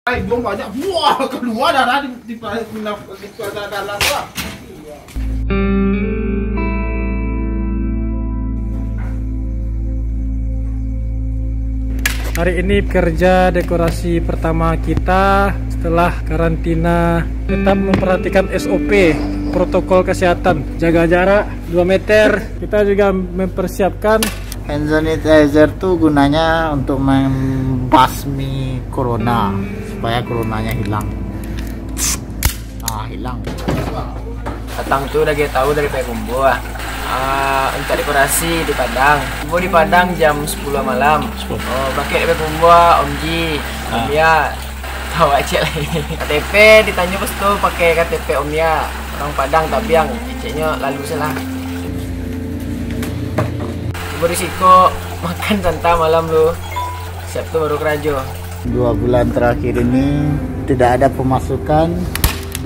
Belum banyak, wah keluar darah di dalam lah. Hari ini kerja dekorasi pertama kita setelah karantina. Tetap memperhatikan SOP, protokol kesehatan, jaga jarak 2 meter. Kita juga mempersiapkan hand sanitizer tuh gunanya untuk membasmi corona supaya coronanya hilang. Hilang. Datang tuh udah kita tahu dari Kumbo untuk dekorasi di Padang. Kumbo di Padang jam 10 malam. Pakai Kumbo Om Ji, Om Ya, tahu aja lagi. KTP ditanya pas tuh pakai KTP Om Ya, orang Padang tapi yang eceknya lalu salah. Berisiko makan santai malam lu. Siap tuh baru kerajo. 2 bulan terakhir ini tidak ada pemasukan,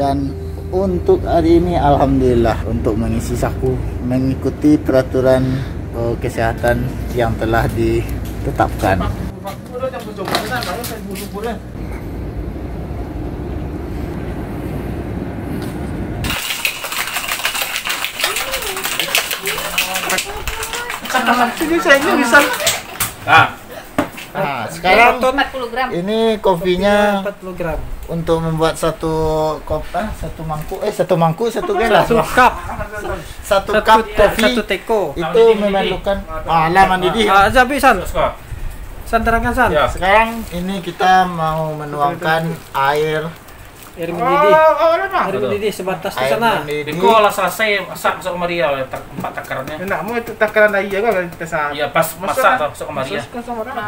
dan untuk hari ini alhamdulillah untuk mengisi saku mengikuti peraturan kesehatan yang telah ditetapkan. Nah, sekarang 40 gram. ini kopinya 40 gram. Untuk membuat satu gelas, satu cup kopi satu teko. itu memerlukan lah mendidih. Tapi San terangkan San. Ya. Sekarang ini kita mau menuangkan air Air mendidih sebatas di sana. Diko lah selesai masak masuk Maria 4 takarannya. Enak mau itu takaran aja kan kita sah. Iya pas masak tuh masuk Maria.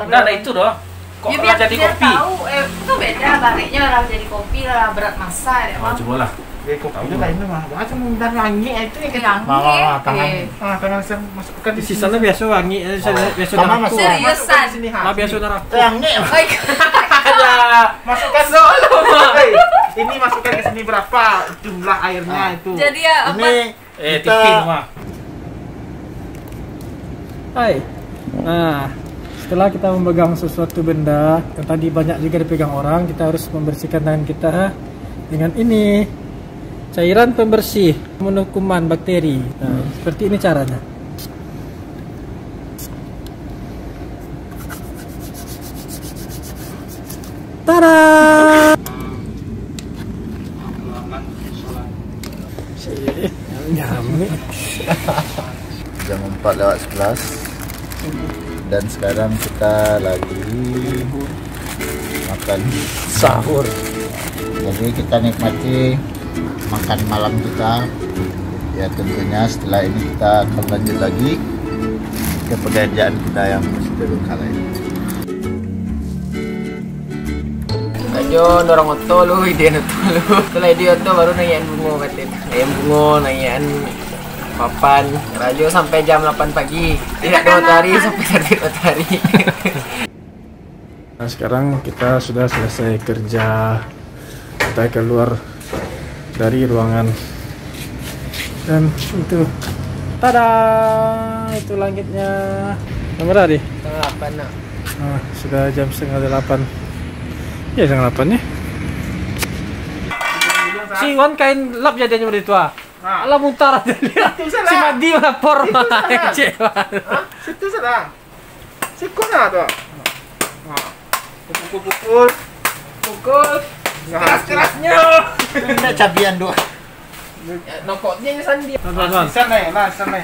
Enggak ada itu doh. Kok Biar jadi dia kopi? tahu, itu beda baliknya orang jadi kopi lah berat masa ya. Oh, coba lah. Kopi itu lain mah. Macam mudah wangi itu yang kita. Mama, tangan. Tangan saya masukkan Di sana biasa wangi, biasa Mama naraku. masuk. Seriusan. Biasa naraku. Yang ini Masukkan dulu. Ini masukkan ke sini berapa jumlah airnya itu. Jadi ya apa? ini TV rumah. Hai. Nah, setelah kita memegang sesuatu benda yang tadi banyak juga dipegang orang, kita harus membersihkan tangan kita dengan ini, cairan pembersih membunuh kuman bakteri. Nah, seperti ini caranya. Tada! jam 4:11 dan sekarang kita lagi makan sahur. Jadi kita nikmati makan malam kita. Ya tentunya setelah ini kita akan lanjut lagi ke pekerjaan kita yang masih terbengkalai. Ayo dorong oto lu, ide oto lu. Setelah ide oto baru nanyain bungo katin. Nanyain bungo, nanyain papan. Rajo sampai jam 8 pagi. Tidak ke matahari sampai terbit matahari. Nah, sekarang kita sudah selesai kerja. Kita keluar dari ruangan. Dan itu, tada! Itu langitnya. Nomor tadi? Setengah 8 nak. Nah, sudah jam 7:30. Ya, 7:30 ya. Si Wan kain lap jadinya dari tua. Alah mutar aja dia. Si Madi lapor mah kecewa. Situ sana. Sikut lah tu. Pukul. Keras-kerasnya. Ini cabian doa. Nokotnya ni sandi. Sana lah, sana.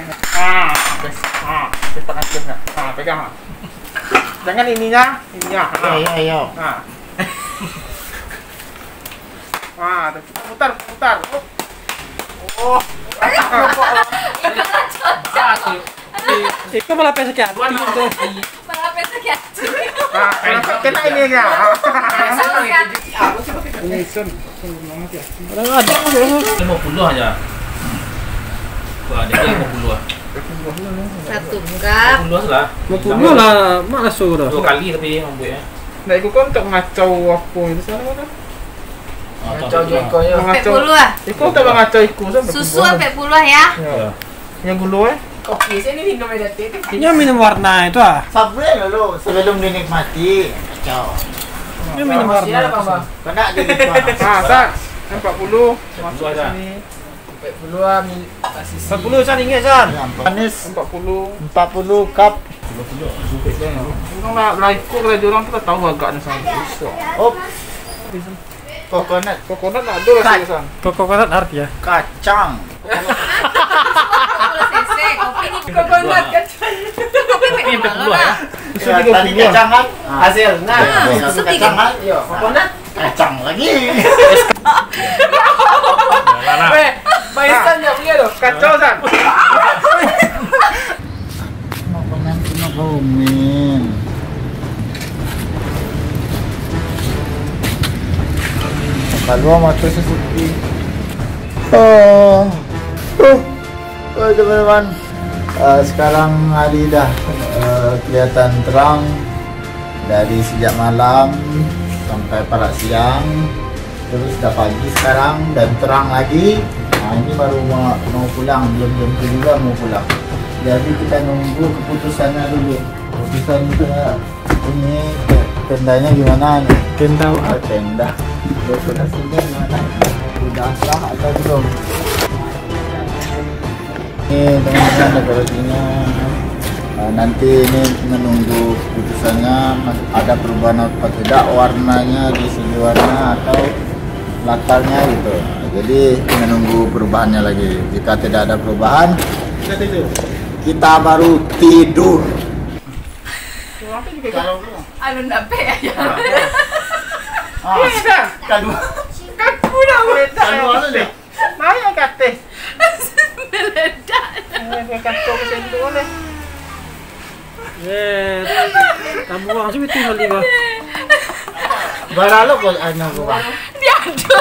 Cepat akhirnya. Pegang lah. Jangan ininya. Ayo. Putar. Oh. Itu malah pesek ya. Malah besok ya. Kena ininya. Ini sun. Ada. 50 aja. Wah, dia 50 ah. 1 cup. 50 lah. 20 lah, malah suruh. 2 kali tapi ngombe ya. Nah, itu kan untuk ngacau apa itu sana mana? Ngacau jokonya. 40 lah. Iku untuk ngacau iku sampai. Susu 40 ya. Ya. Yang gulu Kopi saya ini minum detik. Ini minum warna itu ah. Sabar dulu sebelum dinikmati. Kacau. Ini minum Masih ada warna. Bang. Kena jadi panas. Ah, San. 40 masuk ke aja. sini. Sampai peluang kasih 40 San ingat San. Panis 40. 40 cup. Orang lah ikut kerja orang tu tak tahu agaknya San. Oh. Coconut. Coconut nak ada rasa San. Coconut art ya. Kacang. 40 cc kopi ni coconut kan. Ini sampai 40 ya. Susu Ya, 30. tadi kacang kan? hasil. Nah, Susu kacang kan? yo, coconut. Kacang lagi. Weh, Baisan enggak punya loh. Kacau San. Makanan kena komen. Kalau mata sesupi. Teman-teman. Sekarang hari dah kelihatan terang dari sejak malam sampai pada siang, terus dah pagi sekarang dan terang lagi. Ini baru mau pulang, belum tentu juga mau pulang. Jadi kita nunggu keputusannya dulu. Keputusan ini tendanya gimana nih? Tenda. Tenda. Dekorasinya gimana? Udah sah atau belum? Ini teman-teman dekorasinya. Nanti ini menunggu keputusannya ada perubahan apa tidak warnanya di segi warna atau latarnya gitu. Jadi menunggu perubahannya lagi. Jika tidak ada perubahan, kita baru tidur. Anu nape aja. Kedua. Kaku dah meledak. Kedua tu dia. Naya kate. Meledak. Kacau ke sini boleh. Yes. Kamu buang sih betul kali ba. Baralo ko ano ko bang? Dia ada.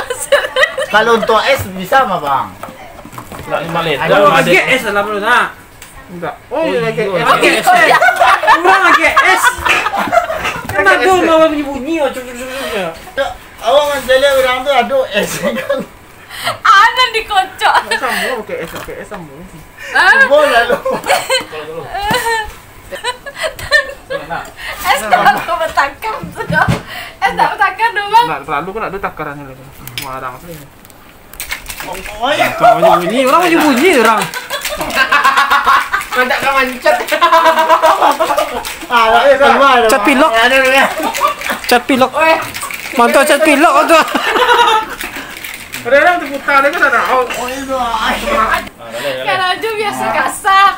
Kalau untuk es bisa mah bang? Nak 5 liter. Kalau lagi es lah belum nak. Enggak. Oh, iya lagi. Lagi es. Kurang lagi es. Kan ada mau bunyi-bunyi oh cucuk-cucuknya. Awak menjelek orang tu aduh es kan? Ada dikocok. Sambung pakai es sambung. Boleh lu. Es kalau bertakar sudah. Es tak bertakar dong bang. Nak terlalu kan ada takarannya lagi. Marang sih. Oh ya. Kalau bunyi orang bunyi orang. Mandak ka mancet. Keluar. Cat pilok. Ada tu ya. Cat pilok. Mantap cat pilok tu. Orang terputar dia kan ada. Oh, itu. Kalau aja biasa kasar.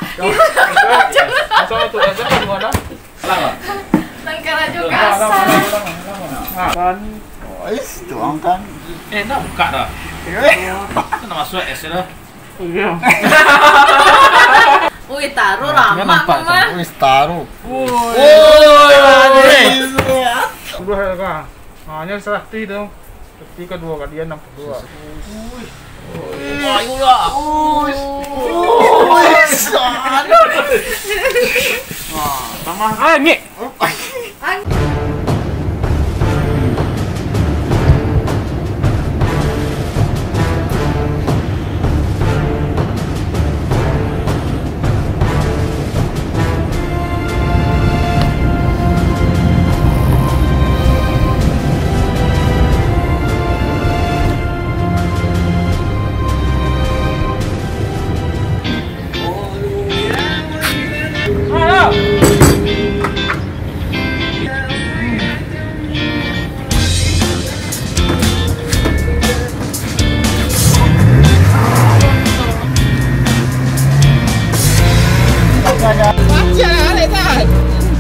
Asal tu es kan mana? Tangkar aja kasar. Kan. Es tuang kan. Dah buka dah. Nak masuk es dah. Iya. Wih taruh lama mama. Wis taruh. Dua kan. Hanya serati tu. Ketika dua kalian 62. Tambah. Ah, ni.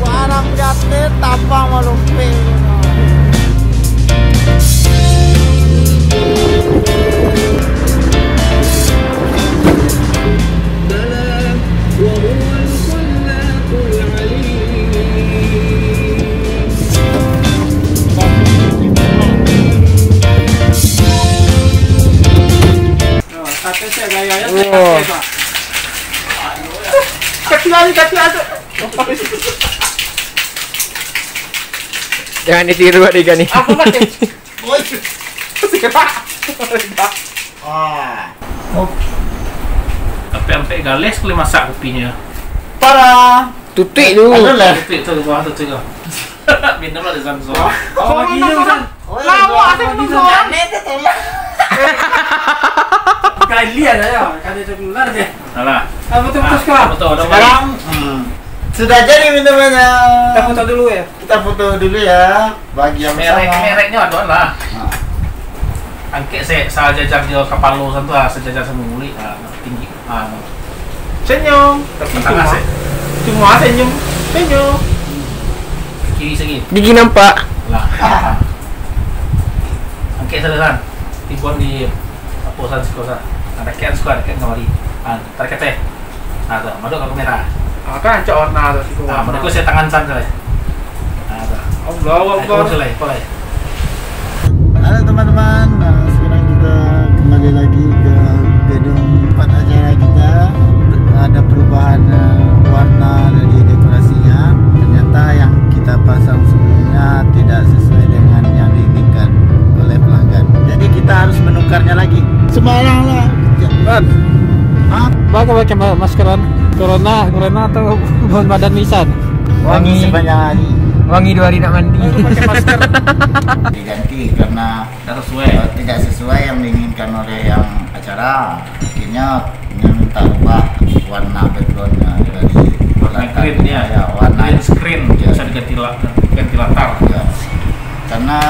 Barang jatuh tapang malumpe. Kaki ada. Jangan ditiru adegan nih. Aku pakai. Oi. Segera. Ah. Sampai gales kali masak kopinya. Para. Tutik dulu. Anu lah. Tutup tu bawah tutup tu. Minum lah di sana. Oh, minum kan. Lama sih minum doang. Kali ada ya, kali itu keluar deh. Alah. Apa tuh terus kak? Betul. Sekarang sudah jadi minumannya. Kita foto dulu ya. Kita foto dulu ya. Bagi yang Mereknya aduan lah. Angke saya jajar di kapal lo santu sejajar sama muli tinggi. Senyum. Tengah sih. Cuma senyum. Senyum. Kiri segi. Gigi nampak. Lah. Angke selesan. Tibuan di posan sekolah. Ada kian suka ada kian kamari. Tarik teh. Tuh, madu ke kamera. Kan cak warna tuh sih. Madu ko saya tangan san kali. Allah. Boleh. Halo teman-teman, nah, sekarang kita kembali lagi ke gedung tempat acara kita. Ada perubahan warna dari dekorasinya. Ternyata yang kita pasang sebelumnya tidak sesuai dengan yang diinginkan oleh pelanggan. Jadi kita harus menukarnya lagi. Sembarang lah. Pakai maskeran corona atau badan nisan. Wangi sepanjang hari. Wangi 2 hari nak mandi. Pakai masker. Diganti karena tidak sesuai yang diinginkan oleh yang acara. Akhirnya minta ubah warna backgroundnya dari Warna green ya. Warna green screen ya. bisa diganti latar. Ya. Karena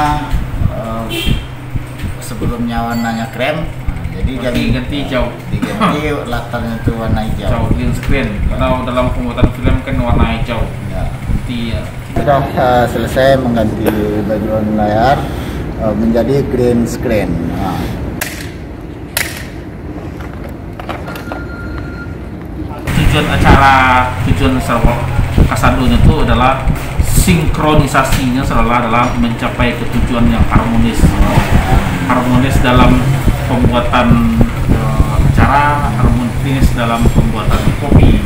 sebelumnya warnanya krem, jadi ganti hijau. diganti latarnya itu warna hijau. Hijau green screen. Karena dalam pembuatan film kan warna hijau. Ya. Ganti ya. Sudah selesai mengganti background layar menjadi green screen. Nah. Tujuan server Kasadonya itu adalah sinkronisasinya adalah mencapai ketujuan yang harmonis dalam pembuatan acara, harmonis dalam pembuatan kopi.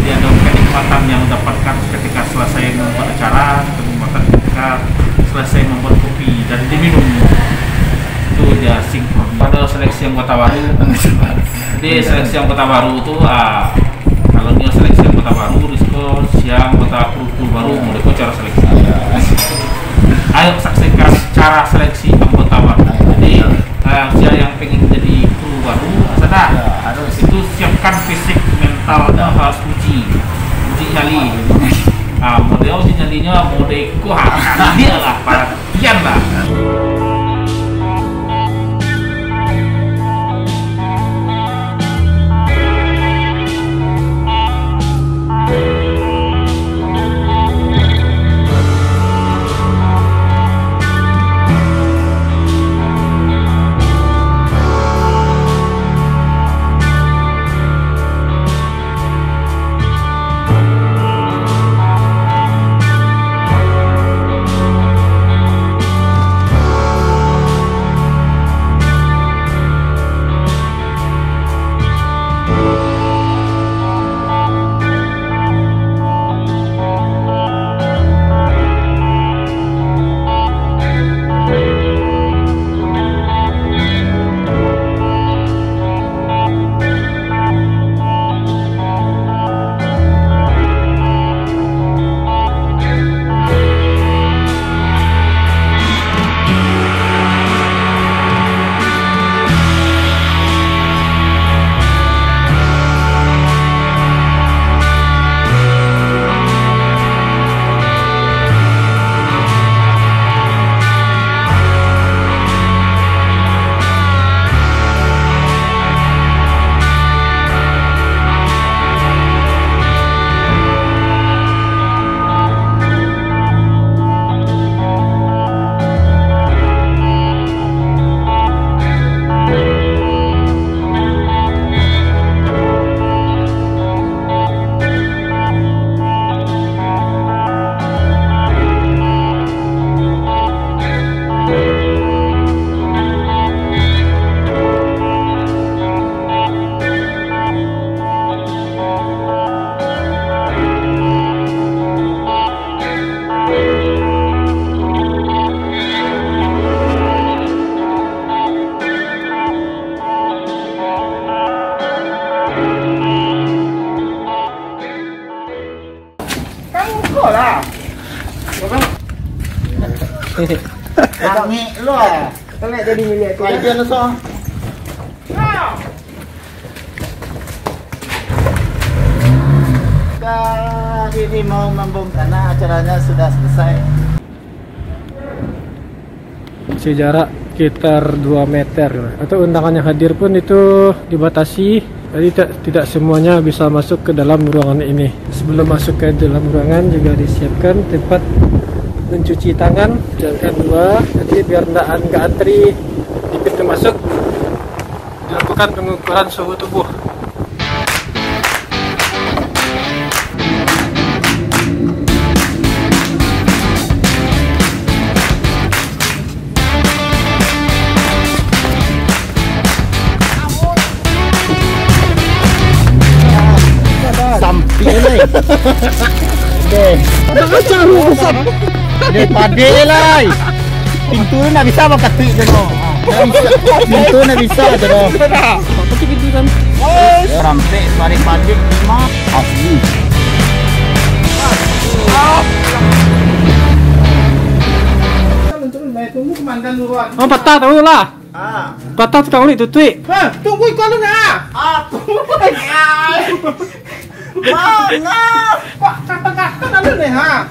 Jadi ada kenikmatan yang didapatkan ketika selesai membuat acara, kenikmatan ketika selesai membuat kopi dan diminum. Itu dia sinkron. Pada seleksi anggota baru. Jadi seleksi anggota baru itu kalau dia seleksi anggota baru, Rizko siang anggota kru baru mulai cara seleksi. Ayo saksikan cara seleksi anggota baru. Jadi siapa yang pengen jadi kru baru, harus itu siapkan fisik, mental, harus uji nyali. Model uji nyalinya mode dia lah, perhatian lah. Kami lo. Kena jadi milik aku. Aja lo so. Ini mau membom karena acaranya sudah selesai. Masih jarak sekitar 2 meter. Atau undangan yang hadir pun itu dibatasi. Jadi tidak semuanya bisa masuk ke dalam ruangan ini. Sebelum masuk ke dalam ruangan juga disiapkan tempat mencuci tangan. Yang kedua, jadi biar nggak antri di pintu masuk, dilakukan pengukuran suhu tubuh. Samping ni. Deh. Deh pade lai. Pintu ni nak bisa apa ketik je no. Pintu ni bisa je no. Pakai pintu kan? Sampai tarik pade 5 asli. Turun naik tunggu komandan duluan. Oh, patah tahu lah. Patah tukang ni tutui. Tunggu ikut lu na. Mana? Pak kata-kata ada nih ha.